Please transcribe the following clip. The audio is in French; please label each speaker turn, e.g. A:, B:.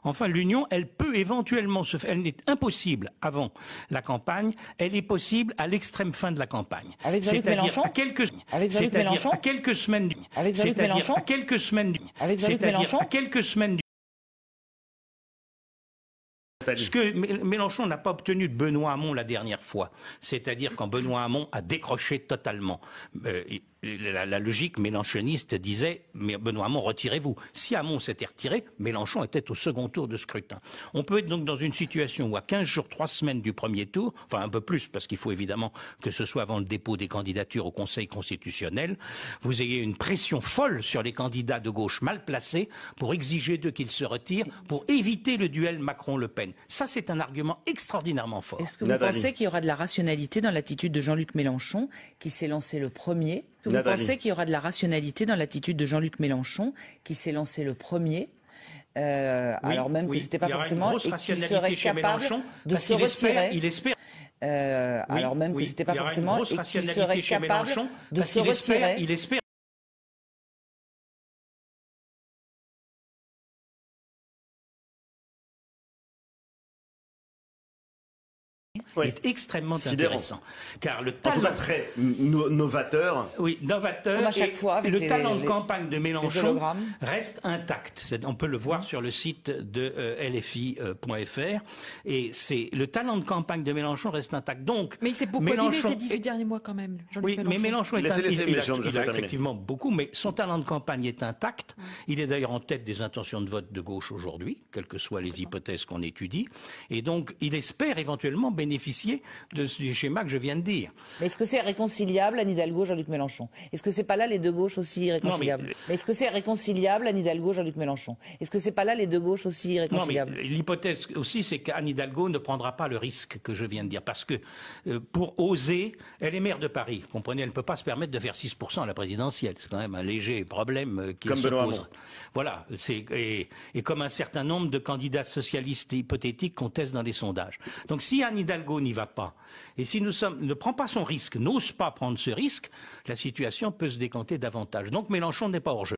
A: Enfin, l'union, elle peut éventuellement se faire. Elle n'est impossible avant la campagne. Elle est possible à l'extrême fin de la campagne.
B: Avec Jean-Luc Mélenchon.
A: À quelques semaines.
B: Avec Jean-Luc Mélenchon.
A: À quelques semaines.
B: Avec Jean-Luc Mélenchon.
A: À quelques semaines.
B: Avec Jean-Luc Mélenchon.
A: À quelques semaines. Ce que Mélenchon n'a pas obtenu de Benoît Hamon la dernière fois, c'est-à-dire quand Benoît Hamon a décroché totalement. La logique mélenchoniste disait « mais Benoît Hamon, retirez-vous ». Si Hamon s'était retiré, Mélenchon était au second tour de scrutin. On peut être donc dans une situation où à 15 jours, 3 semaines du premier tour, enfin un peu plus parce qu'il faut évidemment que ce soit avant le dépôt des candidatures au Conseil constitutionnel, vous ayez une pression folle sur les candidats de gauche mal placés pour exiger d'eux qu'ils se retirent, pour éviter le duel Macron-Le Pen. Ça, c'est un argument extraordinairement fort.
B: Est-ce que vous pensez qu'il y aura de la rationalité dans l'attitude de Jean-Luc Mélenchon, qui s'est lancé le premier ? Est-ce que vous pensez qu'il y aura de la rationalité dans l'attitude de Jean-Luc Mélenchon, qui s'est lancé le premier alors même que c'était pas forcément, et qui serait capable de se retirer.
A: Il espère.
B: Alors même que c'était pas forcément, et qui serait capable de se retirer.
A: Il espère.
C: Oui.
A: Est extrêmement intéressant. Car le talent,
C: en tout cas très novateur.
A: Oui, novateur.
B: Comme à chaque fois, avec
A: le talent de campagne de Mélenchon reste intact. On peut le voir sur le site de LFI.fr. Et le talent de campagne de Mélenchon reste intact. Donc,
D: mais il s'est beaucoup abîmé ces 18 derniers mois quand même.
A: Oui, mais Mélenchon il a effectivement beaucoup, mais son talent de campagne est intact. Il est d'ailleurs en tête des intentions de vote de gauche aujourd'hui, quelles que soient les hypothèses qu'on étudie. Et donc, il espère éventuellement bénéficier du schéma que je viens de dire.
B: Mais est-ce que c'est réconciliable, Anne Hidalgo, Jean-Luc Mélenchon? Est-ce que c'est pas là les deux gauches aussi irréconciliables? Mais est-ce que c'est réconciliable, Anne Hidalgo, Jean-Luc Mélenchon? Est-ce que c'est pas là les deux gauches aussi irréconciliables?
A: L'hypothèse aussi, c'est qu'Anne Hidalgo ne prendra pas le risque que je viens de dire. Parce que pour oser, elle est maire de Paris. Vous comprenez, elle ne peut pas se permettre de faire 6% à la présidentielle. C'est quand même un léger problème qui se pose. Voilà. Et comme un certain nombre de candidats socialistes hypothétiques qu'on teste dans les sondages. Donc si Anne Hidalgo n'y va pas, et si ne prend pas son risque, n'ose pas prendre ce risque, la situation peut se décanter davantage. Donc Mélenchon n'est pas hors jeu.